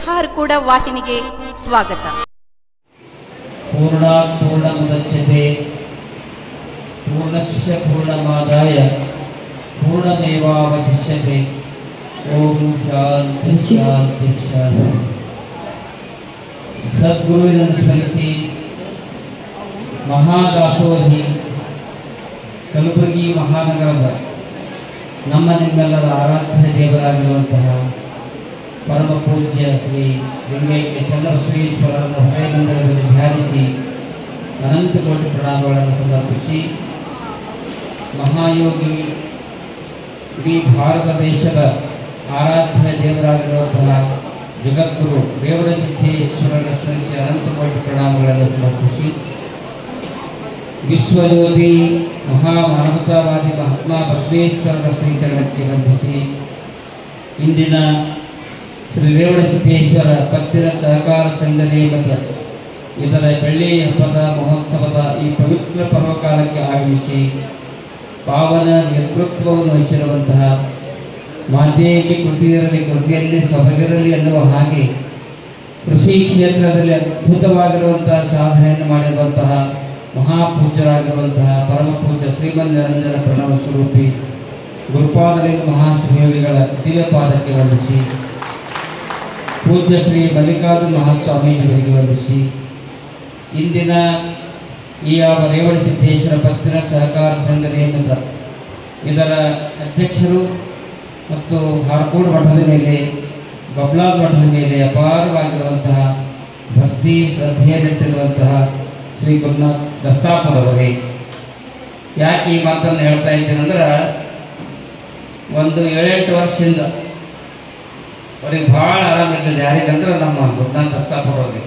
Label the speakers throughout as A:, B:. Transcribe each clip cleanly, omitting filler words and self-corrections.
A: ಹಾರ್ಕೂಡ ವಾಹಿನಿಗೆ ಸ್ವಾಗತ.
B: ಪೂರ್ಣಾತ್ ಪೂರ್ಣಮುದಚ್ಯತೆ ಪೂರ್ಣಸ್ಯ ಪೂರ್ಣಮಾದಾಯ ಪೂರ್ಣಮೇವಾವಶಿಷ್ಯತೆ. ಓಂ ಶಾಂತಿ ಶಾಂತಿ ಶಾಂತಿ. ಸದ್ಗುರುವಿನನ್ನು ಸ್ಮರಿಸಿ ಮಹಾದಾಸೋಹಿ ಕಲಬುರಗಿ ಮಹಾನಗರದ ನಮ್ಮ ನಿಮ್ಮೆಲ್ಲರ ಆರಾಧ್ಯ ದೇವರಾಗಿರುವಂತಹ ಪರಮ ಪೂಜ್ಯ ಶ್ರೀ ಲಿಂಗೈಕ್ಯ ಚನ್ನಬಸವೇಶ್ವರರನ್ನು ಹೃದಯದಲ್ಲಿ ಧ್ಯಾನಿಸಿ ಅನಂತ ಕೋಟಿ ಪ್ರಣಾಮಗಳನ್ನು ಸಮರ್ಪಿಸಿ, ಮಹಾಯೋಗಿ ಇಡೀ ಭಾರತ ದೇಶದ ಆರಾಧ್ಯ ದೇವರಾಗಿರುವಂತಹ ಜಗದ್ಗುರು ರೇವಣಸಿದ್ದೇಶ್ವರರ ಸ್ಮರಿಸಿ ಅನಂತ ಕೋಟಿ ಪ್ರಣಾಮಗಳನ್ನು ಸಮರ್ಪಿಸಿ, ವಿಶ್ವಜ್ಯೋತಿ ಮಹಾಮಾನವತಾವಾದಿ ಮಹಾತ್ಮ ಬಸವೇಶ್ವರರ ಶ್ರೀಚರಣಕ್ಕೆ ವಂದಿಸಿ, ಇಂದಿನ ಶ್ರೀ ರೇವಣಸಿದ್ದೇಶ್ವರ ಪತ್ತಿನ ಸಹಕಾರ ಸಂಘ ನೇಮಕ ಇದರ ಬೆಳ್ಳಿ ಹಬ್ಬದ ಮಹೋತ್ಸವದ ಈ ಪವಿತ್ರ ಪರ್ವಕಾಲಕ್ಕೆ ಆಗಮಿಸಿ ಪಾವನ ನೇತೃತ್ವವನ್ನು ವಹಿಸಿರುವಂತಹ ಮಾತೇಕೆ ಕೃತಿಯಿರಲಿ ಕೃತಿಯಲ್ಲಿ ಸೊಬಗಿರಲಿ ಎನ್ನುವ ಹಾಗೆ ಕೃಷಿ ಕ್ಷೇತ್ರದಲ್ಲಿ ಅದ್ಭುತವಾಗಿರುವಂತಹ ಸಾಧನೆಯನ್ನು ಮಾಡಿರುವಂತಹ ಮಹಾಪೂಜ್ಯರಾಗಿರುವಂತಹ ಪರಮ ಪೂಜ್ಯ ಶ್ರೀಮನ್ ನಿರಂಜನ ಪ್ರಣವ ಸ್ವರೂಪಿ ಗುರುಪಾದಲಿಂಗ ಮಹಾಶಿವಯೋಗಿಗಳ ದಿವ್ಯಪಾದಕ್ಕೆ ವಂದಿಸಿ, ಪೂಜ್ಯ ಶ್ರೀ ಮಲ್ಲಿಕಾರ್ಜುನ ಮಹಾಸ್ವಾಮೀಜಿಯವರಿಗೆ ವಂದಿಸಿ, ಇಂದಿನ ಈ ಯಾವ ರೇವಣಸಿದ್ದೇಶ್ವರ ಪತ್ತಿನ ಸಹಕಾರ ಸಂಘ ನೇಮಕ ಇದರ ಅಧ್ಯಕ್ಷರು ಮತ್ತು ಹಾರ್ಕೋಡ ಮಠದ ಮೇಲೆ ಬಬ್ಲಾದ ಮಠದ ಮೇಲೆ ಅಪಾರವಾಗಿರುವಂತಹ ಭಕ್ತಿ ಶ್ರದ್ಧೆಯನ್ನಿಟ್ಟಿರುವಂತಹ ಶ್ರೀ ಗುರುನಾಥ್ ದಸ್ತಾಪುರವರೇ. ಯಾಕೆ ಈ ಮಾತನ್ನು ಹೇಳ್ತಾ ಇದ್ದೇನೆಂದ್ರೆ, ಒಂದು 7-8 ವರ್ಷದಿಂದ ಅವ್ರಿಗೆ ಭಾಳ ಆರಾಮಿರಲಿಲ್ಲ. ಯಾರಿಗಂದ್ರೆ ನಮ್ಮ ಗುರುನಾಥ್ ದಸ್ತಾಪುರವರಿಗೆ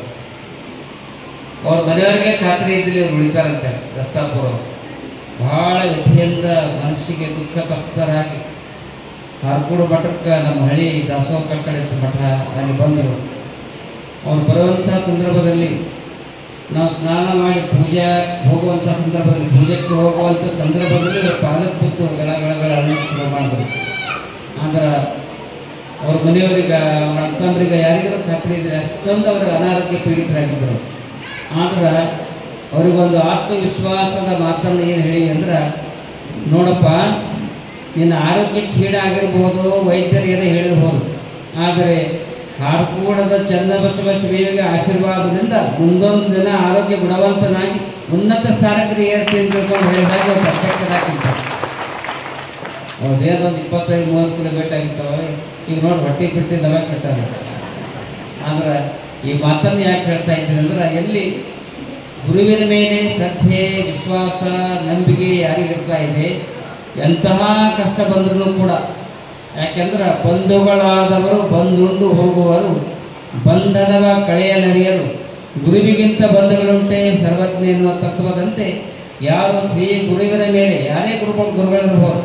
B: ಅವ್ರ ಮನೆಯವರಿಗೆ ಖಾತ್ರಿ ಇದ್ದಲ್ಲಿ ಅವ್ರು ಉಳಿತಾರಂತೆ. ದಸ್ತಾಪುರವರು ಭಾಳ ವ್ಯಥೆಯಿಂದ ಮನಸ್ಸಿಗೆ ದುಃಖ ತಪ್ತರಾಗಿ ಹಾರ್ಕೋಡ ಮಠಕ್ಕೆ ನಮ್ಮ ಹಳ್ಳಿ ದಾಸೋಹ ಕಟ್ಟಡ ಮಠ ಅಲ್ಲಿ ಬಂದರು. ಅವ್ರು ಬರುವಂಥ ಸಂದರ್ಭದಲ್ಲಿ ನಾವು ಸ್ನಾನ ಮಾಡಿ ಪೂಜೆ ಹೋಗುವಂಥ ಸಂದರ್ಭದಲ್ಲಿ, ಪೂಜೆಗೆ ಹೋಗುವಂಥ ಸಂದರ್ಭದಲ್ಲಿ ಪಾದಕ್ಕೆ ಬಿದ್ದು ಗಳಗಳ ಶುರು ಮಾಡಿದ್ರು. ಆದ್ರೆ ಅವ್ರ ಮನೆಯವರಿಗೆ, ಅವ್ರ ಅಣ್ಣತಮ್ಮರಿಗೆ ಯಾರಿಗೂ ಖಾತ್ರಿ ಇದ್ರೆ ಅಷ್ಟೊಂದು ಅವ್ರಿಗೆ ಅನಾರೋಗ್ಯ ಪೀಡಿತರಾಗಿದ್ದರು. ಆದ್ರೆ ಅವ್ರಿಗೊಂದು ಆತ್ಮವಿಶ್ವಾಸದ ಮಾತನ್ನು ಏನು ಹೇಳಿ ಅಂದ್ರೆ, ನೋಡಪ್ಪ, ನಿನ್ನ ಆರೋಗ್ಯ ಕ್ಷೀಣಾಗಿರ್ಬೋದು, ವೈದ್ಯರು ಏನೋ ಹೇಳಿರ್ಬೋದು, ಆದರೆ ಹಾರ್ಕೋಡದ ಚನ್ನಬಸವ ಶಿವಯೋಗಿ ಆಶೀರ್ವಾದದಿಂದ ಮುಂದೊಂದು ದಿನ ಆರೋಗ್ಯ ಗುಣವಂತನಾಗಿ ಉನ್ನತ ಸ್ಥಾನಕ್ಕೆ ಏರ್ತೀನಿ ಅಂತ ತಿಳ್ಕೊಂಡು ಹೇಳಿದಾಗ ಅವ್ರು ಪ್ರತ್ಯಕ್ಷರಾಗಿಂತ ಅವ್ರದ್ದೇನೊಂದು 25-30 ಕಿಲೋಮೀಟರ್ ಆಗಿತ್ತವೆ. ಈಗ ನೋಡಿ ಹೊಟ್ಟೆ ಬಿಟ್ಟು ದವಾ ಕಟ್ಟಾರೆ. ಆದ್ರೆ ಈ ಮಾತನ್ನು ಯಾಕೆ ಹೇಳ್ತಾ ಇದ್ದೀನಿ ಅಂದ್ರೆ, ಎಲ್ಲಿ ಗುರುವಿನ ಮೇಲೆ ಶ್ರದ್ಧೆ, ವಿಶ್ವಾಸ, ನಂಬಿಕೆ ಯಾರಿಗಿರ್ತಾ ಇದೆ, ಎಂತಹ ಕಷ್ಟ ಬಂದ್ರೂ ಕೂಡ, ಯಾಕೆಂದ್ರೆ ಬಂಧುಗಳಾದವರು ಬಂದುಂಡು ಹೋಗುವರು, ಬಂಧನವ ಕಳೆಯಲರಿಯರು, ಗುರುವಿಗಿಂತ ಬಂಧುಗಳುಂಟೆ ಸರ್ವಜ್ಞ ಎನ್ನುವ ತತ್ವದಂತೆ ಯಾರು ಶ್ರೀ ಗುರುವಿನ ಮೇಲೆ, ಯಾರೇ ಗುರುಗಳಿರ್ಬೋದು,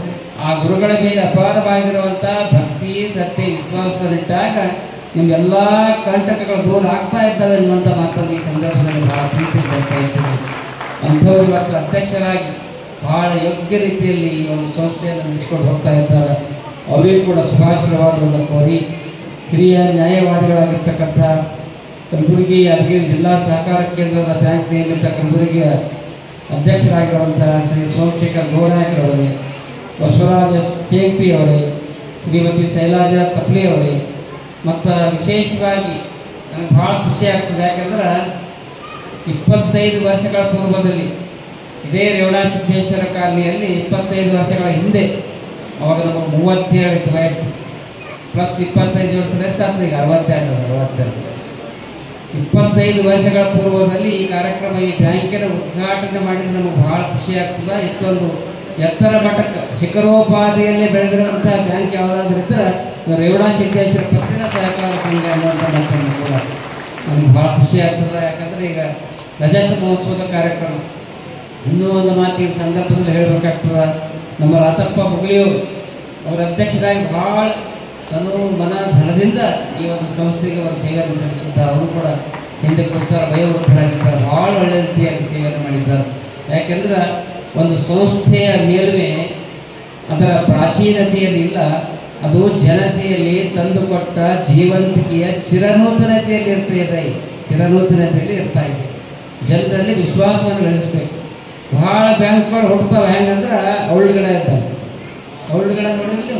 B: ಆ ಗುರುಗಳ ಮೇಲೆ ಅಪಾರವಾಗಿರುವಂಥ ಭಕ್ತಿ, ಶ್ರದ್ಧೆ, ವಿಶ್ವಾಸವಿಟ್ಟಾಗ ನಿಮ್ಮೆಲ್ಲ ಕಂಟಕಗಳು ದೂರ ಆಗ್ತಾ ಇದ್ದಾವೆ ಎನ್ನುವಂಥ ಮಾತನ್ನು ಈ ಸಂದರ್ಭದಲ್ಲಿ ಭಾಳ ಪ್ರೀತಿ ಬರ್ತಾ ಇದ್ದೀವಿ. ಅಂಥವ್ರು ಇವತ್ತು ಅಧ್ಯಕ್ಷರಾಗಿ ಭಾಳ ಯೋಗ್ಯ ರೀತಿಯಲ್ಲಿ ಈ ಒಂದು ಸಂಸ್ಥೆಯನ್ನು ನಡೆಸಿಕೊಂಡು ಹೋಗ್ತಾ ಇದ್ದಾರೆ. ಅವರಿಗೂ ಕೂಡ ಶುಭಾಶೀರ್ವಾದವನ್ನು ಕೋರಿ, ಹಿರಿಯ ನ್ಯಾಯವಾದಿಗಳಾಗಿರ್ತಕ್ಕಂಥ ಕಲಬುರಗಿ ಯಾದಗಿರಿ ಜಿಲ್ಲಾ ಸಹಕಾರ ಕೇಂದ್ರದ ಬ್ಯಾಂಕ್ ನೇಮಿತ ಕಲಬುರಗಿಯ ಅಧ್ಯಕ್ಷರಾಗಿರುವಂತಹ ಶ್ರೀ ಸೋಮಶೇಖರ್ ಗೌಡಾಯಕರವರೇ, ಬಸವರಾಜ ಕೇಪಿ ಅವರೇ, ಶ್ರೀಮತಿ ಶೈಲಾಜ ತಪ್ಲಿ ಅವರೇ, ಮತ್ತು ವಿಶೇಷವಾಗಿ ನನಗೆ ಭಾಳ ಖುಷಿ ಆಗ್ತದೆ. ಯಾಕೆಂದ್ರೆ 25 ವರ್ಷಗಳ ಪೂರ್ವದಲ್ಲಿ ಇದೇ ರೇವಣಸಿದ್ದೇಶ್ವರ ಕಾಲನಿಯಲ್ಲಿ 25 ವರ್ಷಗಳ ಹಿಂದೆ, ಅವಾಗ ನಮಗೆ 37 ಇತ್ತು ವಯಸ್ಸು, ಪ್ಲಸ್ 25 ವರ್ಷದ ಎಷ್ಟಾಗ್ತದೆ, ಈಗ 62. 25 ವರ್ಷಗಳ ಪೂರ್ವದಲ್ಲಿ ಈ ಕಾರ್ಯಕ್ರಮ, ಈ ಬ್ಯಾಂಕಿನ ಉದ್ಘಾಟನೆ ಮಾಡಿದ್ರೆ ನಮಗೆ ಭಾಳ ಖುಷಿ ಆಗ್ತದೆ. ಇಷ್ಟೊಂದು ಎತ್ತರ ಮಟ್ಟಕ್ಕೆ ಶಿಖರೋಪಾದಿಯಲ್ಲಿ ಬೆಳೆದಿರುವಂಥ ಬ್ಯಾಂಕ್ ಯಾವುದಾದ್ರೂ ಇದ್ದರೆ ರೇವಣಸಿದ್ದೇಶ್ವರ ಪತ್ತಿನ ಸಹಕಾರ ಸಂಘ ಅನ್ನುವಂಥ ಮಾತನ್ನು ಕೂಡ ನಮ್ಗೆ ಭಾಳ ಖುಷಿ ಆಗ್ತದೆ. ಯಾಕಂದರೆ ಈಗ ರಜತ ಮಹೋತ್ಸವದ ಕಾರ್ಯಕ್ರಮ, ಇನ್ನೂ ಒಂದು ಮಾತು ಈ ಸಂದರ್ಭದಲ್ಲಿ ಹೇಳಬೇಕಾಗ್ತದೆ. ನಮ್ಮ ರಾತಪ್ಪ ಮುಗಳಿಯವರು ಅವರ ಅಧ್ಯಕ್ಷರಾಗಿ ಭಾಳ ತನು ಮನ ಧನದಿಂದ ಈ ಒಂದು ಸಂಸ್ಥೆಗೆ ಅವರ ಸೇವೆಯನ್ನು ಸಲ್ಲಿಸಿದ್ದಾರೆ. ಅವರು ಕೂಡ ಹಿಂದೆ ಕೊಡ್ತಾರೆ, ವಯೋವೃದ್ಧರಾಗಿದ್ದಾರೆ, ಭಾಳ ಒಳ್ಳೆಯ ರೀತಿಯಾಗಿ ಸೇವೆಯನ್ನು ಮಾಡಿದ್ದಾರೆ. ಯಾಕೆಂದ್ರೆ ಒಂದು ಸಂಸ್ಥೆಯ ಮೇಲ್ಮೆ ಅದರ ಪ್ರಾಚೀನತೆಯಲ್ಲಿಲ್ಲ, ಅದು ಜನತೆಯಲ್ಲಿ ತಂದುಕೊಟ್ಟ ಜೀವಂತಿಕೆಯ ಚಿರನೂತನತೆಯಲ್ಲಿ ಚಿರನೂತನತೆಯಲ್ಲಿ ಇರ್ತಾ ಇದೆ. ಜನರಲ್ಲಿ ವಿಶ್ವಾಸವನ್ನು ಬೆಳೆಸಬೇಕು. ಭಾಳ ಬ್ಯಾಂಕ್ಗಳು ಹುಡ್ತಾವೆ ಹೆಂಗಂದ್ರೆ ಅವಳುಗಡೆ ಇದ್ದಾವೆ. ಅವಳುಗಡೆ ನೋಡಿರಲಿ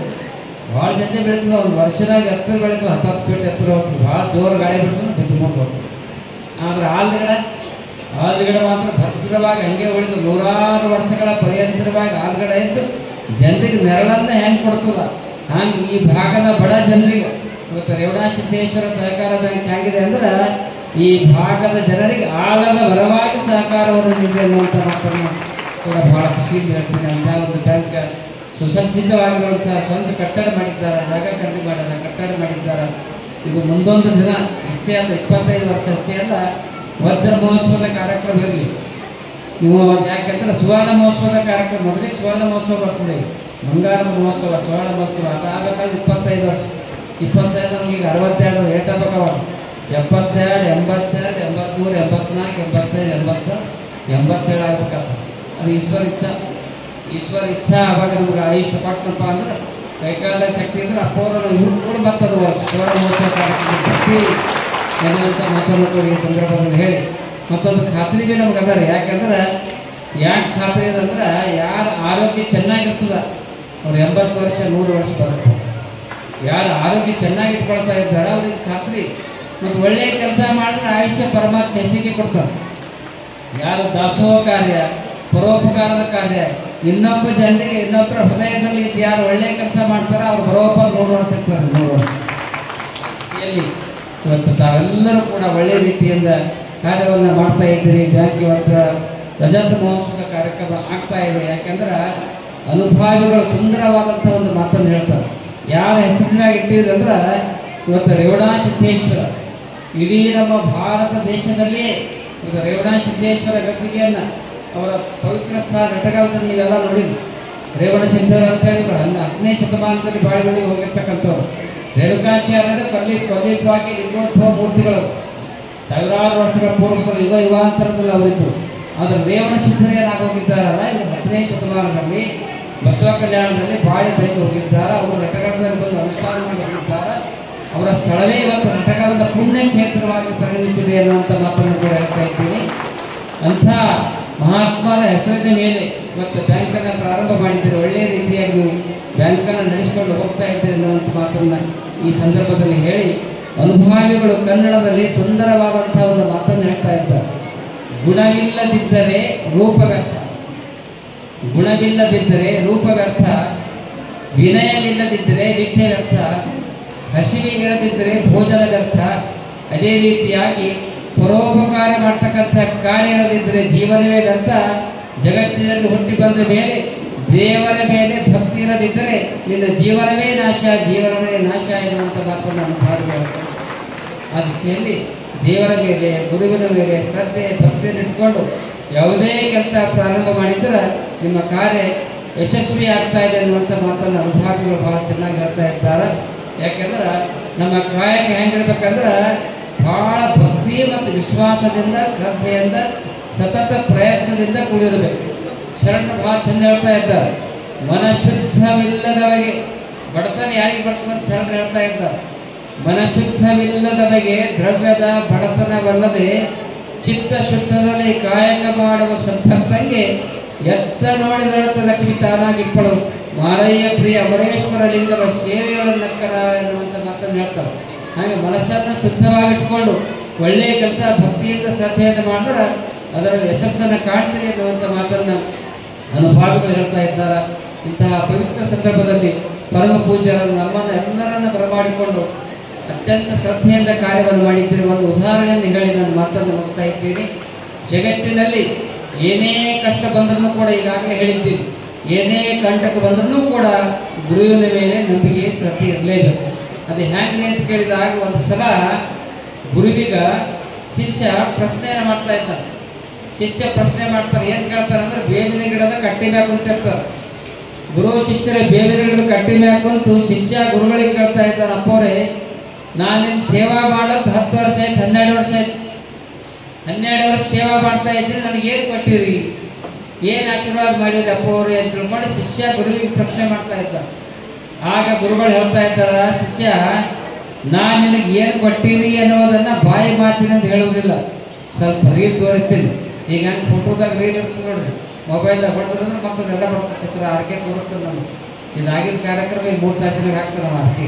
B: ಭಾಳ ಜನ ಬೆಳೀತದೆ. ಒಂದು ವರ್ಷದಾಗ ಎತ್ತರ ಬೆಳೀತದೆ, 10 ಫೀಟ್ ಎತ್ತರ ಹೋಗ್ತದೆ. ಭಾಳ ಜೋರು ಗಾಳಿ ಬಿಡ್ತದೆ, ಬಿದ್ದು ಮುಟ್ಟು ಹೋಗ್ತದೆ. ಆದರೆ ಆಲೂಗಡೆ ಮಾತ್ರ ಭದ್ರವಾಗಿ ಹಂಗೆ ಉಳಿದು ನೂರಾರು ವರ್ಷಗಳ ಪರ್ಯಂತರವಾಗಿ ಆಲೂಗಡೆ ಇದ್ದು ಜನರಿಗೆ ನೆರಳನ್ನು ಹೆಂಗೆ ಕೊಡ್ತದ ಹಂಗೆ ಈ ಭಾಗದ ಬಡ ಜನರಿಗೆ ಇವತ್ತು ರೇವಣಸಿದ್ದೇಶ್ವರ ಸಹಕಾರ ಬ್ಯಾಂಕ್ ಹೇಗಿದೆ ಅಂದ್ರೆ ಈ ಭಾಗದ ಜನರಿಗೆ ಆಳದ ಬಲವಾಗಿ ಸಹಕಾರವನ್ನು ನೀಡಿದೆ ಅನ್ನುವಂಥ ಮಾತನ್ನು ಕೂಡ ಭಾಳ ಖುಷಿಯಿಂದ ಹೇಳ್ತೀನಿ. ಅಂಥ ಒಂದು ಬ್ಯಾಂಕ್ ಸುಸಜ್ಜಿತವಾಗಿರುವಂಥ ಸ್ವಂತ ಕಟ್ಟಡ ಮಾಡಿದ್ದಾರೆ, ಜಾಗ ಖರೀದಿ ಮಾಡಿದ್ದಾರೆ, ಕಟ್ಟಡ ಮಾಡಿದ್ದಾರೆ. ಇದು ಮುಂದೊಂದು ದಿನ ಇಷ್ಟೇ ಅಲ್ಲ, 25 ವರ್ಷ ಅಷ್ಟೇ ಅಲ್ಲ, ವಜ್ರ ಮಹೋತ್ಸವದ ಕಾರ್ಯಕ್ರಮ ಇರಲಿ. ನೀವು ಯಾಕೆಂದ್ರೆ ಸುವರ್ಣ ಮಹೋತ್ಸವದ ಕಾರ್ಯಕ್ರಮ ಮೊದಲಿಗೆ ಸುವರ್ಣ ಮಹೋತ್ಸವ ಬರ್ತದೆ, ಬಂಗಾರದ ಮಹೋತ್ಸವ, ಸುವರ್ಣ ಮಹೋತ್ಸವ ಅದಾಗಬೇಕಾದ್ರೆ 25 ವರ್ಷ. 25 ನಮಗೆ ಈಗ 62 ಏಟಾಗವ 72, 82, 83, 84, 85, 87 ಆಗ್ಬೇಕಾಗ್ತದೆ. ಅದು ಈಶ್ವರ ಇಚ್ಛಾ ಅವಾಗ ನಮ್ಗೆ ಆಯುಷ್ಯ ಕೊಟ್ಟನಪ್ಪ ಅಂದ್ರೆ ಕೈಕಾಲ ಶಕ್ತಿ ಅಂದ್ರೆ ಅಪ್ಪವರು ಇವ್ರು ಕೂಡ ಬರ್ತದೆ ಸುವರ್ಣ ಮಹೋತ್ಸವ ಕಾರ್ಯಕ್ರಮ ಪ್ರತಿ ಎನ್ನುವಂಥ ಮಾತನ್ನು ಕೂಡ ಈ ಸಂದರ್ಭದಲ್ಲಿ ಹೇಳಿ ಮತ್ತೊಂದು ಖಾತ್ರಿ ಭೀ ನಮ್ಗೆ ಅದ ರೀ. ಯಾಕಂದ್ರೆ ಯಾಕೆ ಖಾತ್ರಿ ಇದಂದ್ರೆ ಯಾರ ಆರೋಗ್ಯ ಚೆನ್ನಾಗಿರ್ತದ ಅವ್ರು 80 ವರ್ಷ 100 ವರ್ಷ ಬರುತ್ತೆ. ಯಾರು ಆರೋಗ್ಯ ಚೆನ್ನಾಗಿ ಇಟ್ಕೊಳ್ತಾ ಇದ್ದಾರೆ ಅವ್ರಿಗೆ ಖಾತ್ರಿ. ಮತ್ತು ಒಳ್ಳೆಯ ಕೆಲಸ ಮಾಡಿದ್ರೆ ಆಯುಷ್ಯ ಪರಮಾತ್ಮ ಹೆಚ್ಚಿಗೆ ಕೊಡ್ತಾರೆ. ಯಾರು ದಾಸೋಹ ಕಾರ್ಯ, ಪರೋಪಕಾರದ ಕಾರ್ಯ, ಇನ್ನೊಬ್ಬ ಜನರಿಗೆ ಇನ್ನೊಬ್ಬರ ಹೃದಯದಲ್ಲಿ ಇದ್ದು ಯಾರು ಒಳ್ಳೆಯ ಕೆಲಸ ಮಾಡ್ತಾರೆ ಅವ್ರು ಬರೋಬ್ಬರ 100 ವರ್ಷ ಇರ್ತಾರೆ. 100 ವರ್ಷ ಎಲ್ಲಿ ಇವತ್ತು ತಾವೆಲ್ಲರೂ ಕೂಡ ಒಳ್ಳೆಯ ರೀತಿಯಿಂದ ಕಾರ್ಯವನ್ನು ಮಾಡ್ತಾ ಇದ್ದೀರಿ. ಬ್ಯಾಂಕ್ ಇವತ್ತು ರಜತ ಮಹೋತ್ಸವದ ಕಾರ್ಯಕ್ರಮ ಆಗ್ತಾ ಇದೆ. ಯಾಕೆಂದ್ರೆ ಅನುಭಾವಿಗಳು ಸುಂದರವಾದಂಥ ಒಂದು ಮಾತನ್ನು ಹೇಳ್ತಾರೆ. ಯಾರ ಹೆಸರಿನಾಗ ಇಟ್ಟಿದ್ರು ಅಂದ್ರೆ ಇವತ್ತು ರೇವಣಸಿದ್ದೇಶ್ವರ ಇಡೀ ನಮ್ಮ ಭಾರತ ದೇಶದಲ್ಲಿಯೇ ಇವತ್ತು ರೇವಣಸಿದ್ದೇಶ್ವರ ಗದ್ದಿಗೆಯನ್ನು ಅವರ ಪವಿತ್ರ ಸ್ಥಾನ ಘಟಕಾಲದಲ್ಲಿ ನೀವೆಲ್ಲ ನೋಡಿದ್ರಿ. ರೇವಣಸಿದ್ಧರು ಅಂತೇಳಿ ಇವರು 10ನೇ ಶತಮಾನದಲ್ಲಿ ಬಾಳಿಗಳಿಗೆ ಹೋಗಿರ್ತಕ್ಕಂಥವ್ರು. ರೇಣುಕಾಚಾರ್ಯರು ಕಲ್ಲಿಪವಾಗಿ ಲಿಂಗೋದ್ಭವ ಮೂರ್ತಿಗಳು ಸಾವಿರಾರು ವರ್ಷಗಳ ಪೂರ್ವದಲ್ಲಿ ಯುಗಾಂತರದಲ್ಲಿ ಅವರಿದ್ದರು. ಆದರೆ ರೇವಣಸಿದ್ಧರು ಏನಾಗೋಗಿದ್ದಾರಲ್ಲ ಇವರು 10ನೇ ಶತಮಾನದಲ್ಲಿ ಬಸವ ಕಲ್ಯಾಣದಲ್ಲಿ ಬಾಳಿ ಬೆಳೆದು ಹೋಗಿದ್ದಾರೆ. ಅವರು ನಟಗಾಲದಲ್ಲಿ ಬಂದು ಅನುಷ್ಠಾನ ಮಾಡಿ ಹೋಗಿದ್ದಾರೆ. ಅವರ ಸ್ಥಳವೇ ಇವತ್ತು ನಟಗಾಲದ ಪುಣ್ಯ ಕ್ಷೇತ್ರವಾಗಿ ಪರಿಣಮಿಸಿದೆ ಅನ್ನುವಂಥ ಮಾತನ್ನು ಕೂಡ ಹೇಳ್ತಾ ಇದ್ದೀನಿ. ಅಂಥ ಮಹಾತ್ಮರ ಹೆಸರಿನ ಮೇಲೆ ಇವತ್ತು ಬ್ಯಾಂಕನ್ನು ಪ್ರಾರಂಭ ಮಾಡಿದ್ದೀರಿ. ಒಳ್ಳೆಯ ರೀತಿಯಾಗಿ ನೀವು ಬ್ಯಾಂಕನ್ನು ನಡೆಸಿಕೊಂಡು ಹೋಗ್ತಾ ಇದ್ದೀರಿ ಅನ್ನುವಂಥ ಮಾತನ್ನು ಈ ಸಂದರ್ಭದಲ್ಲಿ ಹೇಳಿ, ಅನುಭಾವಿಗಳು ಕನ್ನಡದಲ್ಲಿ ಸುಂದರವಾದಂಥ ಒಂದು ಮಾತನ್ನು ಹೇಳ್ತಾ ಇದ್ದಾರೆ. ಗುಣವಿಲ್ಲದಿದ್ದರೆ ರೂಪ ವ್ಯರ್ಥ, ಗುಣವಿಲ್ಲದಿದ್ದರೆ ರೂಪ ವ್ಯರ್ಥ, ವಿನಯವಿಲ್ಲದಿದ್ದರೆ ವಿದ್ಯೆ ವ್ಯರ್ಥ, ಹಸಿವೆ ಇರದಿದ್ದರೆ ಭೋಜನ ವ್ಯರ್ಥ, ಅದೇ ರೀತಿಯಾಗಿ ಪರೋಪಕಾರ ಮಾಡ್ತಕ್ಕಂಥ ಕಾರ್ಯ ಇರದಿದ್ದರೆ ಜೀವನವೇ ವ್ಯರ್ಥ, ಜಗತ್ತಿನಲ್ಲಿ ಹುಟ್ಟಿ ಬಂದ ಮೇಲೆ ದೇವರ ಮೇಲೆ ಭಕ್ತಿ ಇರದಿದ್ದರೆ ನಿನ್ನ ಜೀವನವೇ ನಾಶ, ಜೀವನವೇ ನಾಶ ಎನ್ನುವಂಥ ಮಾತನ್ನು ಅನುಭಾವಿ ಹೇಳ್ತಾರೆ. ಆ ದಿಸೆಯಲ್ಲಿ ದೇವರ ಮೇಲೆ, ಗುರುವಿನ ಮೇಲೆ ಶ್ರದ್ಧೆ ಭಕ್ತಿಯನ್ನು ಇಟ್ಕೊಂಡು ಯಾವುದೇ ಕೆಲಸ ಪ್ರಾರಂಭ ಮಾಡಿದ್ರೆ ನಿಮ್ಮ ಕಾರ್ಯ ಯಶಸ್ವಿ ಆಗ್ತಾ ಇದೆ ಅನ್ನುವಂಥ ಮಾತನ್ನು ಅನುಭಾವಿಗಳು ಭಾಳ ಚೆನ್ನಾಗಿ ಹೇಳ್ತಾ ಇದ್ದಾರೆ. ಯಾಕೆಂದ್ರೆ ನಮ್ಮ ಕಾಯಕ ಹೆಂಗಿರ್ಬೇಕಂದ್ರೆ ಭಾಳ ಭಕ್ತಿ ಮತ್ತು ವಿಶ್ವಾಸದಿಂದ, ಶ್ರದ್ಧೆಯಿಂದ, ಸತತ ಪ್ರಯತ್ನದಿಂದ ಕೂಡಿರಬೇಕು. ಶರಣ ಭಾಳ ಚಂದ ಹೇಳ್ತಾ ಇದ್ದಾರೆ. ಮನಶುದ್ಧವಿಲ್ಲದವಗೆ ಬಡತನ ಯಾರಿಗೆ ಬರ್ತದಂತ ಶರಣ ಹೇಳ್ತಾ ಇದ್ದಾರೆ. ಮನಶುದ್ಧವಿಲ್ಲದವಗೆ ದ್ರವ್ಯದ ಬಡತನವಲ್ಲದೆ ಚಿತ್ತ ಶುದ್ಧದಲ್ಲಿ ಕಾಯಕ ಮಾಡುವ ಸದ್ಭಕ್ತಂಗೆ ಎತ್ತ ನೋಡಿದಳತ ಲಕ್ಷ್ಮಿ ತಾನಾಗಿಪ್ಪಳು ಮಾರಯ್ಯ ಪ್ರಿಯ ಅಮರೇಶ್ವರ ಲಿಂಗದ ಸೇವೆಗಳನ್ನಕ್ಕರ ಎನ್ನುವಂಥ ಮಾತನ್ನು ಹೇಳ್ತಾರೆ. ಹಾಗೆ ಮನಸ್ಸನ್ನು ಶುದ್ಧವಾಗಿಟ್ಕೊಂಡು ಒಳ್ಳೆಯ ಕೆಲಸ ಭಕ್ತಿಯಿಂದ ಶ್ರದ್ಧೆಯಿಂದ ಮಾಡಿದ್ರೆ ಅದರಲ್ಲಿ ಯಶಸ್ಸನ್ನು ಕಾಣ್ತೀರಿ ಎನ್ನುವಂಥ ಮಾತನ್ನು ಅನುಭಾವಿಗಳು ಹೇಳ್ತಾ ಇದ್ದಾರೆ. ಇಂತಹ ಪವಿತ್ರ ಸಂದರ್ಭದಲ್ಲಿ ಪರಮ ಪೂಜ್ಯರು ನಮ್ಮನ್ನು ಎಲ್ಲರನ್ನು ಬರಮಾಡಿಕೊಂಡು ಅತ್ಯಂತ ಶ್ರದ್ಧೆಯಿಂದ ಕಾರ್ಯವನ್ನು ಮಾಡಿದ್ದೀರಿ. ಒಂದು ಉದಾಹರಣೆಯನ್ನು ಹೇಳಿ ನಾನು ಮಾತನ್ನು ಮುಗಿಸ್ತಾ ಇದ್ದೀನಿ. ಜಗತ್ತಿನಲ್ಲಿ ಏನೇ ಕಷ್ಟ ಬಂದರೂ ಕೂಡ ಈಗಾಗಲೇ ಹೇಳಿದ್ದೀವಿ, ಏನೇ ಕಂಟಕ ಬಂದರೂ ಕೂಡ ಗುರುವಿನ ಮೇಲೆ ನಂಬಿಕೆ ಶ್ರದ್ಧೆ ಇರಲೇಬೇಕು. ಅದು ಹ್ಯಾಂಗ್ರಿ ಅಂತ ಕೇಳಿದಾಗ ಒಂದು ಸಲ ಗುರುವಿಗ ಶಿಷ್ಯ ಪ್ರಶ್ನೆಯನ್ನು ಮಾಡ್ತಾ ಇರ್ತಾರೆ. ಶಿಷ್ಯ ಪ್ರಶ್ನೆ ಮಾಡ್ತಾರೆ, ಏನು ಕೇಳ್ತಾರೆ ಅಂದ್ರೆ ಬೇವಿನ ಗಿಡದ ಕಟ್ಟಿ ಮ್ಯಾಗ ಕುಂತಿರ್ತಾರೆ. ಗುರು ಶಿಷ್ಯರ ಬೇವಿನ ಗಿಡದ ಕಟ್ಟಿ ಮ್ಯಾಗ ಕುಂತು ಶಿಷ್ಯ ಗುರುಗಳಿಗೆ ಕೇಳ್ತಾ ಇದ್ದಾರೆ, ಅಪ್ಪವರೇ ನಾನು ನಿಮ್ಮ ಸೇವಾ ಮಾಡೋದು 10 ವರ್ಷ ಆಯ್ತು, 12 ವರ್ಷ ಆಯ್ತು, 12 ವರ್ಷ ಸೇವಾ ಮಾಡ್ತಾ ಇದ್ದೀನಿ, ನನಗೇನು ಕೊಟ್ಟಿರಿ, ಏನು ಆಶೀರ್ವಾದ ಮಾಡಿರಿ ಅಪ್ಪವ್ರೆ ಅಂತ ತಿಳ್ಕೊಂಡು ಶಿಷ್ಯ ಗುರುವಿಗೆ ಪ್ರಶ್ನೆ ಮಾಡ್ತಾ ಇದ್ದಾರೆ. ಆಗ ಗುರುಗಳು ಹೇಳ್ತಾ ಇದ್ದಾರ, ಶಿಷ್ಯ ನಾನು ನಿನಗೆ ಏನು ಕೊಟ್ಟೀನಿ ಅನ್ನೋದನ್ನು ಬಾಯಿ ಮಾತಿನಿಂದ ಹೇಳುವುದಿಲ್ಲ, ಸ್ವಲ್ಪ ರೀಲ್ ತೋರಿಸ್ತೀನಿ. ಈಗ ಹಂಗೆ ಫೋಟೋದಾಗ ರೀಲ್ ಇರ್ತದೆ ನೋಡ್ರಿ, ಮೊಬೈಲ್ದಾಗ ಹೊಡೆದ್ರೆ ಮತ್ತದೆಲ್ಲ ಬರ್ತದೆ ಚಿತ್ರ, ಆರ್ಕೆ ತೋರಿಸ್ತದೆ ನಮ್ಗೆ. ಇದಾಗಿದ್ದ ಕಾರ್ಯಕ್ರಮ ಈ 3 ತಾಸಿನಾಗ ಹಾಕ್ತಾರೆ ನಮ್ಮ ಆರ್ಕೆ.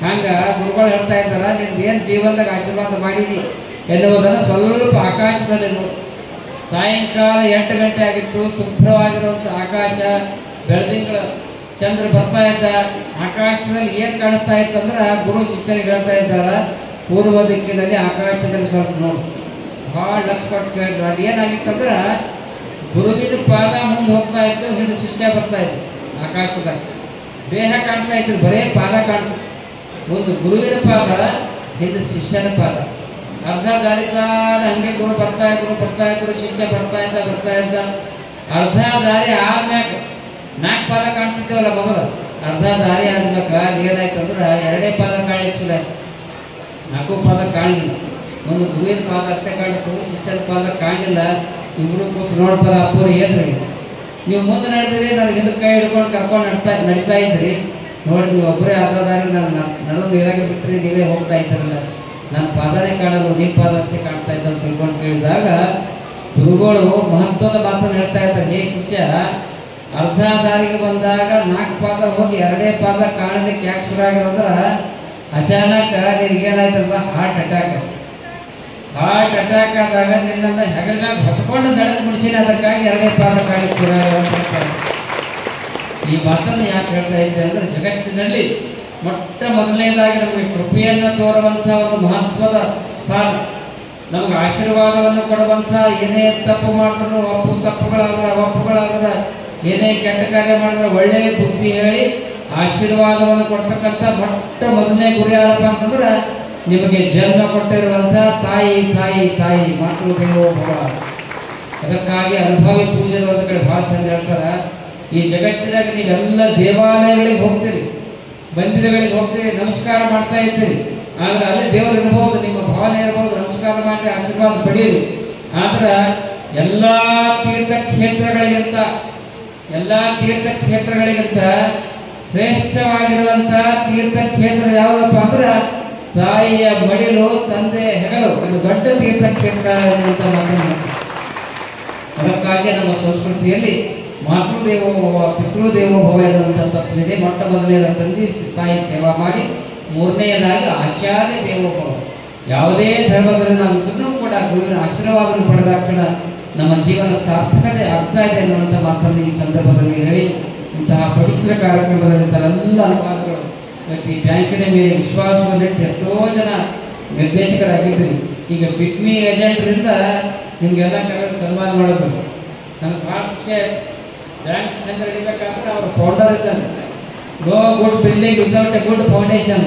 B: ಹಂಗೆ ಗುರುಗಳು ಹೇಳ್ತಾ ಇದ್ದಾರೆ, ನಿಮ್ಗೆ ಏನು ಜೀವನದಾಗ ಆಶೀರ್ವಾದ ಮಾಡೀನಿ ಎನ್ನುವುದನ್ನು ಸ್ವಲ್ಪ ಆಕಾಶದಲ್ಲಿ ನೋಡಿ. ಸಾಯಂಕಾಲ 8 ಗಂಟೆ ಆಗಿತ್ತು, ಶುಭ್ರವಾಗಿರುವಂಥ ಆಕಾಶ, ಬೆಳದಿಂಗಳ ಚಂದ್ರ ಬರ್ತಾ ಇದ್ದ. ಆಕಾಶದಲ್ಲಿ ಏನು ಕಾಣಿಸ್ತಾ ಇತ್ತಂದ್ರೆ ಗುರು ಶಿಷ್ಯರಿಗೆ ಹೇಳ್ತಾ ಇದ್ದಾರೆ, ಪೂರ್ವ ದಿಕ್ಕಿನಲ್ಲಿ ಆಕಾಶದಲ್ಲಿ ಸ್ವಲ್ಪ ನೋಡು. ಭಾಳ ಲಕ್ಷ ಕೊಟ್ಟು ಕೇಳಿದ್ರು. ಅದು ಏನಾಗಿತ್ತಂದ್ರೆ ಗುರುವಿನ ಪಾದ ಮುಂದೆ ಹೋಗ್ತಾ ಇತ್ತು, ಹಿಂದೆ ಶಿಷ್ಯ ಬರ್ತಾ ಇತ್ತು. ಆಕಾಶದಾಗ ದೇಹ ಕಾಣ್ತಾ ಇತ್ತು, ಬರೇ ಪಾದ ಕಾಣ್ತದೆ. ಒಂದು ಗುರುವಿನ ಪಾದ, ಹಿಂದೆ ಶಿಷ್ಯನ ಪಾದ. ಅರ್ಧ ದಾರಿ ಕಾಲ ಹಂಗೆ ಗುರು ಬರ್ತಾ ಇದ್ರು, ಶಿಷ್ಯ ಬರ್ತಾ ಇದ್ದ. ಅರ್ಧ ದಾರಿ ಆದ್ಮ್ಯಾಗ 4 ಪಾದ ಕಾಣ್ತಿದ್ದೇವಲ್ಲ ಮೊದಲು, ಅರ್ಧ ದಾರಿ ಆದ್ಮ್ಯಾಗ ಏನಾಯ್ತಂದ್ರೆ 2 ಪಾದ ಕಾಣಲಿಕ್ಕೆ ಶುರು ಆಯ್ತು, 4 ಪಾದ ಕಾಣಲಿಲ್ಲ. ಒಂದು ಗುರುವಿನ ಪಾದ ಅಷ್ಟೇ ಕಾಣಿತು, ಶಿಷ್ಯನ ಪಾದ ಕಾಣಲಿಲ್ಲ. ಇಬ್ಬರು ಕೂತು ನೋಡ್ತಾರ, ಅಪ್ಪರು ಏನ್ರಿ ನೀವು ಮುಂದೆ ನಡೆದಿರಿ, ನನಗೆ ಹಿಂದೆ ಕೈ ಹಿಡ್ಕೊಂಡು ಕರ್ಕೊಂಡು ನಡೀತಾ ಇದ್ರಿ, ನೋಡಿ ನೀವು ಒಬ್ಬರೇ ಅರ್ಧ ದಾರಿ ನಾನು ನಡೆದು ನೀರಾಗೆ ಬಿಟ್ಟರೆ ನೀವೇ ಹೋಗ್ತಾ ಇದ್ದಾರಲ್ಲ, ನನ್ನ ಪಾದನೇ ಕಾಣಲು, ನಿಮ್ಮ ಪಾದ ಅಷ್ಟೇ ಕಾಣ್ತಾ ಇದ್ದ ಅಂತ ತಿಳ್ಕೊಂಡು ಕೇಳಿದಾಗ ಗುರುಗಳು ಮಹತ್ವದ ಮಾತನ್ನು ಹೇಳ್ತಾ ಇದ್ದಾರೆ. ಹೇ ಶಿಷ್ಯ, ಅರ್ಧ ದಾರಿಗೆ ಬಂದಾಗ 4 ಪಾದ ಹೋಗಿ 2 ಪಾದ ಕಾಣಲಿಕ್ಕೆ ಯಾಕೆ ಶುರು ಆಗಿರೋದ್ರೆ ಅಚಾನಕ್ ನಿನಗೇನಾಯ್ತಂದ್ರೆ ಹಾರ್ಟ್ ಅಟ್ಯಾಕ್ ಆದಾಗ ನಿನ್ನನ್ನು ಹೆಗಲಾಗ ಹೊತ್ಕೊಂಡು ದಡಕ್ಕೆ ಮುಡಿಸಿನಿ, ಅದಕ್ಕಾಗಿ 2 ಪಾದ ಕಾಣಲಿಕ್ಕೆ ಶುರು ಆಗಿರೋದು. ಈ ಮಾತನ್ನು ಯಾಕೆ ಹೇಳ್ತಾ ಇದ್ದೆ ಅಂದರೆ, ಜಗತ್ತಿನಲ್ಲಿ ಮೊಟ್ಟ ಮೊದಲನೇದಾಗಿ ನಮಗೆ ಕೃಪೆಯನ್ನು ತೋರುವಂಥ ಒಂದು ಮಹತ್ವದ ಸ್ಥಾನ, ನಮಗೆ ಆಶೀರ್ವಾದವನ್ನು ಕೊಡುವಂಥ, ಏನೇ ತಪ್ಪು ಮಾಡಿದ್ರು ಒಪ್ಪುಗಳಾದ್ರೆ ಏನೇ ಕೆಟ್ಟ ಕಾರ್ಯ ಮಾಡಿದ್ರೆ ಒಳ್ಳೆಯ ಬುದ್ಧಿ ಹೇಳಿ ಆಶೀರ್ವಾದವನ್ನು ಕೊಡ್ತಕ್ಕಂಥ ಮೊಟ್ಟ ಮೊದಲನೇ ಗುರಿ ಯಾರಪ್ಪ ಅಂತಂದ್ರೆ ನಿಮಗೆ ಜನ್ಮ ಕೊಟ್ಟಿರುವಂಥ ತಾಯಿ ಮಾತೃ ದೇವೋಭವ. ಅದಕ್ಕಾಗಿ ಅನುಭವಿ ಪೂಜೆ ಒಂದು ಕಡೆ ಭಾಳ ಚಂದ ಹೇಳ್ತಾರೆ. ಈ ಜಗತ್ತಿನಾಗ ನೀವೆಲ್ಲ ದೇವಾಲಯಗಳಿಗೆ ಹೋಗ್ತೀರಿ, ಮಂದಿರಗಳಿಗೆ ಹೋಗ್ತೀರಿ, ನಮಸ್ಕಾರ ಮಾಡ್ತಾ ಇದ್ದೀರಿ. ಆದರೆ ಅಲ್ಲಿ ದೇವರು ಇರ್ಬೋದು, ನಿಮ್ಮ ಭಾವನೆ ಇರ್ಬೋದು, ನಮಸ್ಕಾರ ಮಾಡಿ ಆಶೀರ್ವಾದ ಪಡೆಯಿರಿ. ಆದ್ರೆ ಎಲ್ಲ ತೀರ್ಥಕ್ಷೇತ್ರಗಳಿಗಿಂತ ಶ್ರೇಷ್ಠವಾಗಿರುವಂಥ ತೀರ್ಥಕ್ಷೇತ್ರ ಯಾವುದಪ್ಪ ಅಂದ್ರೆ ತಾಯಿಯ ಮಡಿಲು, ತಂದೆ ಹೆಗಲು, ಇದು ದೊಡ್ಡ ತೀರ್ಥಕ್ಷೇತ್ರ ಎನ್ನುವಂಥ ಮಾತನ್ನು. ಅದಕ್ಕಾಗಿ ನಮ್ಮ ಸಂಸ್ಕೃತಿಯಲ್ಲಿ ಮಾತೃದೇವೋಭವ ಪಿತೃದೇವೋಭವ ಎನ್ನುವಂಥ ತತ್ವವಿದೆ. ಮೊಟ್ಟ ಮೊದಲನೇ ತಂದೆ ತಾಯಿ ಸೇವಾ ಮಾಡಿ, 3ನೇದಾಗಿ ಆಚಾರ್ಯ ದೇವೋಭವ. ಯಾವುದೇ ಧರ್ಮದಲ್ಲಿ ನಾವು ಇದ್ರೂ ಕೂಡ ಗುರುವಿನ ಆಶೀರ್ವಾದವನ್ನು ಪಡೆದಾಕ್ಷಣ ನಮ್ಮ ಜೀವನ ಸಾರ್ಥಕತೆ ಆಗ್ತಾ ಇದೆ ಅನ್ನುವಂಥ ಮಾತನ್ನು ಈ ಸಂದರ್ಭದಲ್ಲಿ ಹೇಳಿ, ಇಂತಹ ಪವಿತ್ರ ಕಾರ್ಯಕ್ರಮದಲ್ಲಿ ತನ್ನೆಲ್ಲ ಅನುಭವಗಳು ಇವತ್ತು ಈ ಬ್ಯಾಂಕಿನ ಮೇಲೆ ವಿಶ್ವಾಸವನ್ನಿಟ್ಟು ಎಷ್ಟೋ ಜನ ನಿರ್ದೇಶಕರಾಗಿದ್ದೀರಿ. ಈಗ ಪಿಗ್ಮಿ ಏಜೆಂಟ್ರಿಂದ ನಿಮಗೆಲ್ಲ ಕರೆದು ಸನ್ಮಾನ ಮಾಡೋದು ನನಗೆ ಭಾಳ ಖುಷಿ ಆಯ್ತು. ಬ್ಯಾಂಕ್ ಚಂದ ಹಿಡಿಬೇಕಾದ್ರೆ ಅವರು ಫೌಂಡರ್ ಇದ್ದಾನೆ. No good building without a good foundation.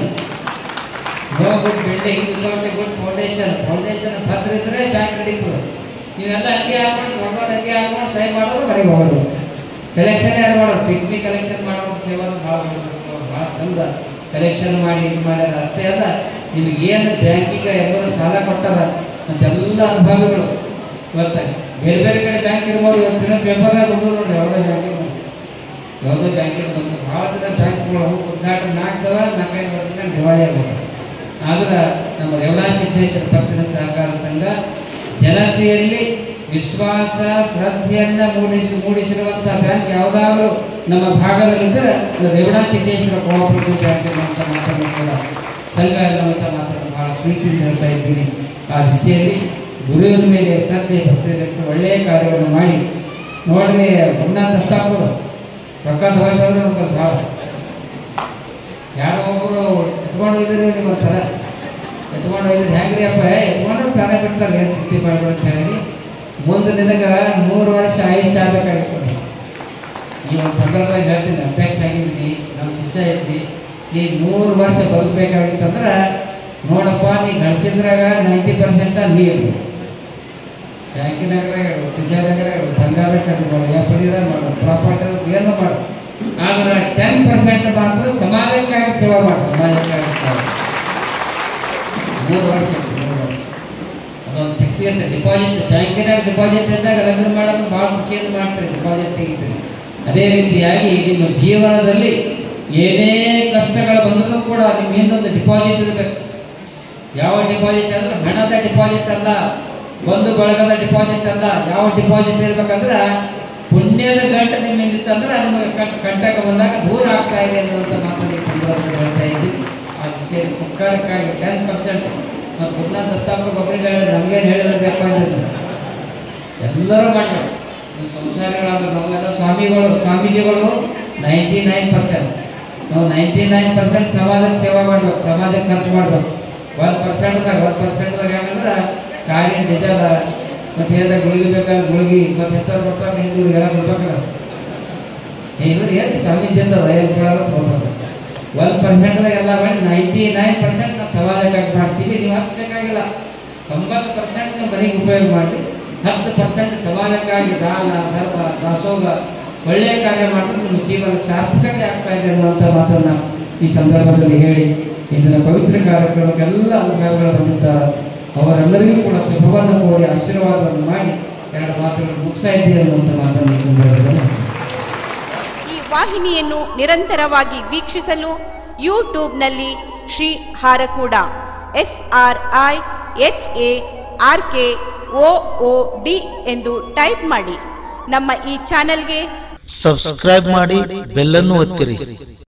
B: Foundation ಭದ್ರ ಇದ್ರೆ ಬ್ಯಾಂಕ್ ನಡೀತದೆ. ನೀವೆಲ್ಲ ಅಂಗಿ ಹಾಕೊಂಡು ದೊಡ್ಡ ಅಂಗಿ ಹಾಕೊಂಡು ಸಹಿ ಮಾಡೋದು, ಮನೆಗೆ ಹೋಗೋದು. ಕಲೆಕ್ಷನ್ ಯಾರು ಮಾಡೋರು? ಪಿಗ್ಮಿ ಕಲೆಕ್ಷನ್ ಮಾಡೋರು ಸೇವೆಯನ್ನು ಭಾಳ ಚಂದ ಕಲೆಕ್ಷನ್ ಮಾಡಿ ಇದು ಮಾಡ್ಯಾರ. ಅಷ್ಟೇ ಅಲ್ಲ, ನಿಮಗೇನು ಬ್ಯಾಂಕಿಗೆ ಎಲ್ಲರೂ ಸಾಲ ಕೊಟ್ಟಾರ ಅಂತೆಲ್ಲ ಅನುಭವಿಗಳು. ಇವತ್ತು ಬೇರೆ ಬೇರೆ ಕಡೆ ಬ್ಯಾಂಕ್ ಇರ್ಬೋದು, ಇವತ್ತಿನ ಪೇಪರ್ನಾಗ ಬಂದು ನೋಡ್ರಿ, ಯಾವುದೇ ಬ್ಯಾಂಕಿನ ಬಂದು ಭಾಳ ದಿನ ಬ್ಯಾಂಕ್ಗಳು ಉದ್ಘಾಟನೆ 4-5 ವರ್ಷ ದಿವಾಳಿ ಆಗೋದು. ಆದ್ರೆ ನಮ್ಮ ರೇವಣ ಸಿದ್ದೇಶ್ವರ ಭಕ್ತರ ಸಹಕಾರ ಸಂಘ ಜನತೆಯಲ್ಲಿ ವಿಶ್ವಾಸ ಶ್ರದ್ಧೆಯನ್ನು ಮೂಡಿಸಿರುವಂಥ ಬ್ಯಾಂಕ್ ಯಾವುದಾದರೂ ನಮ್ಮ ಭಾಗದಲ್ಲಿದ್ದರೆ ಅದು ರೇವಣ ಸಿದ್ದೇಶ್ವರ ಕೋಆಪರೇಟಿವ್ ಬ್ಯಾಂಕ್ ಎನ್ನುವಂಥ ಮಾತನ್ನು ಕೂಡ ಸಂಘ ಎನ್ನುವಂಥ ಮಾತನ್ನು ಭಾಳ ಪ್ರೀತಿಯಿಂದ ಹೇಳ್ತಾ ಇದ್ದೀನಿ. ಆ ದಿಸೆಯಲ್ಲಿ ಗುರುವಿನ ಮೇಲೆ ಶ್ರದ್ಧೆ ಭಕ್ತಿಯನ್ನು ಒಳ್ಳೆಯ ಕಾರ್ಯವನ್ನು ಮಾಡಿ ನೋಡ್ರಿ. ಗುರುನಾಥ ದಸ್ತಾಪುರ ರೊಕ್ಕ ದೋಷವರು ನಮ್ಗೆ ಭಾಳ ಯಾರೋ ಒಬ್ಬರು ಎತ್ಕೊಂಡು ಹೋಗಿದ್ರಿ, ನೀವು ಒಂಥರ ಎತ್ಕೊಂಡು ಹೋಗಿದ್ರಿ ಹೆಂಗ್ರಿ ಅಪ್ಪ, ಎತ್ಕೊಂಡ್ರೆ ತರ ಬಿಡ್ತಾರೆ, ಏನು ಚಿಂತೆ ಮಾಡ್ಬಿಡುತ್ತೆ ಹೇಳಿ. ಮುಂದೆ ನಿನಗೆ 3 ವರ್ಷ ಆಯುಷ್ಯ ಆಗಬೇಕಾಗಿತ್ತು. ಈ ಒಂದು ಸಂದರ್ಭದಾಗ ಹೇಳ್ತೀನಿ, ಅಧ್ಯಕ್ಷ ಆಗಿದ್ದೀನಿ, ನಮ್ಮ ಶಿಷ್ಯ ಇದ್ವಿ, ನೀ 100 ವರ್ಷ ಬದುಕಬೇಕಾಗಿತ್ತಂದ್ರೆ ನೋಡಪ್ಪ, ನೀ ಗಳಿಸಿದ್ರಾಗ 90% ನೀರು ಬ್ಯಾಂಕಿನಾಗ ತಿಜಾರಾಗ ಬಂಗಾರ ಕಟ್ಟಿಕೊಂಡು ಎಫ್ಡಿರ ಮಾಡು, ಪ್ರಾಪರ್ಟಿ ಏನು ಮಾಡು. ಆದರೆ 10% ಮಾತ್ರ ಸಮಾಜಕ್ಕಾಗಿ ಸೇವೆ ಮಾಡು. ಸಮಾಜಕ್ಕಾಗಿ 3 ವರ್ಷ ಅದೊಂದು ಶಕ್ತಿ ಅಂತ. ಡಿಪಾಸಿಟ್ ಬ್ಯಾಂಕಿನಾಗ ಡಿಪಾಸಿಟ್ ಇದ್ದಾಗ ಲಗ್ನ ಮಾಡೋದು ಭಾಳ ಖುಷಿಯಿಂದ ಮಾಡ್ತೀರಿ, ಡಿಪಾಸಿಟ್ ತೆಗಿತೀರಿ. ಅದೇ ರೀತಿಯಾಗಿ ನಿಮ್ಮ ಜೀವನದಲ್ಲಿ ಏನೇ ಕಷ್ಟಗಳು ಬಂದರೂ ಕೂಡ ನಿಮ್ಮ ಹಿಂದೊಂದು ಡಿಪಾಸಿಟ್ ಇರಬೇಕು. ಯಾವ ಡಿಪಾಸಿಟ್ ಅಂದ್ರೆ ಹಣದ ಡಿಪಾಸಿಟ್ ಅಲ್ಲ, ಬಂಧು ಬಳಗದ ಡಿಪಾಸಿಟ್ ಅಲ್ಲ. ಯಾವ ಡಿಪಾಸಿಟ್ ಇರ್ಬೇಕಂದ್ರೆ ಪುಣ್ಯದ ಗಂಟು ನಿಮ್ಮ ಹಿಂದಿತ್ತಂದ್ರೆ ನಿಮಗೆ ಕಂಟಕ ಬಂದಾಗ ದೂರ ಆಗ್ತಾ ಇದೆ ಅನ್ನುವಂಥ ಮಾತನ್ನು ಈ ಸಂದರ್ಭದಲ್ಲಿ ಹೇಳ್ತಾ ಇದ್ದೀವಿ. ಅದು ಸೇರಿ ಸರ್ಕಾರಕ್ಕಾಗಿ 10% ಮತ್ತು ಬುದ್ಧನಾಥ ದತ್ತಾಪುರ ಒಬ್ಬರಿಗೆ ಹೇಳಿದ್ರೆ ನಮಗೇನು ಹೇಳಿದ್ರೆ ಬೇಕಾಗಿಲ್ಲ, ಎಲ್ಲರೂ ಮಾಡ್ತಾರೆ. ನೀವು ಸಂಸಾರಿಗಳಾದ್ರೆ ನಾವೆಲ್ಲ ಸ್ವಾಮೀಜಿಗಳು 99%, ನಾವು 99% ಸಮಾಜಕ್ಕೆ ಸೇವೆ ಮಾಡ್ಬೇಕು, ಸಮಾಜಕ್ಕೆ ಖರ್ಚು ಮಾಡ್ಬೇಕು. 1%ದಾಗ ಹೆಂಗಂದ್ರೆ ಕಾರಿನ ಡಿಸೇಲ್ ಮತ್ತು ಏನಾರ ಗುಳಿಗೆ ಬೇಕಾದ್ರೆ ಗುಳಿಗೆ ಮತ್ತು ಎತ್ತರು ಬರ್ತಾರೆ ಹಿಂದೂರಿಗೆಲ್ಲ ಬಿಡ್ಬೇಕಲ್ಲ. ಇವ್ರು ಏನು ಸ್ವಾಮೀಜಿ ಅಂತ ರೈಲ್ ಬಿಡೋರು ತೊಗೊಳ್ಬೇಕು. 1%ದಾಗ ಎಲ್ಲ ಮಾಡಿ 99% ನಾವು ಸಮಾಜಕ್ಕಾಗಿ ಮಾಡ್ತೀವಿ. ನೀವು ಅಷ್ಟು ಬೇಕಾಗಿಲ್ಲ, 90% ನೀವು ಮನೆಗೆ ಉಪಯೋಗ ಮಾಡಿ, 10% ಸಮಾಜಕ್ಕಾಗಿ ದಾನ ಧರ್ಮ ದಾಸೋಗ ಒಳ್ಳೆಯ ಕಾರ್ಯ ಮಾಡಿದ್ರೆ ನಿಮ್ಮ ಜೀವನ ಸಾರ್ಥಕತೆ ಆಗ್ತಾ ಇದೆ ಅನ್ನುವಂಥ ಮಾತನ್ನು ಈ ಸಂದರ್ಭದಲ್ಲಿ ಹೇಳಿ ಇಂದಿನ ಪವಿತ್ರ ಕಾರ್ಯಕ್ರಮಕ್ಕೆಲ್ಲ ಅನುಭವಗಳು ಬಂದಿದ್ದಾರೆ. ಅವರೆಲ್ಲರಿಗೂ ಕೂಡ ಶುಭವನ್ನು ಕೋರಿ ಆಶೀರ್ವಾದವನ್ನು ಮಾಡಿ 2 ಮಾತುಗಳು ಮುಗಿಸ್ತಾ ಇದ್ದೀವಿ ಅನ್ನುವಂಥ ಮಾತನ್ನು ಈ ಸಂದರ್ಭದಲ್ಲಿ.
A: ಈ ವಾಹಿನಿಯನ್ನು ನಿರಂತರವಾಗಿ ವೀಕ್ಷಿಸಲು ಯೂಟ್ಯೂಬ್ನಲ್ಲಿ ಶ್ರೀ ಹಾರಕೂಡ SRIHARKOOD ಎಂದು ಟೈಪ್ ಮಾಡಿ. ನಮ್ಮ ಈ ಚಾನೆಲ್ಗೆ
C: ಸಬ್ಸ್ಕ್ರೈಬ್ ಮಾಡಿ, ಬೆಲ್ ಅನ್ನು ಒತ್ತಿರಿ.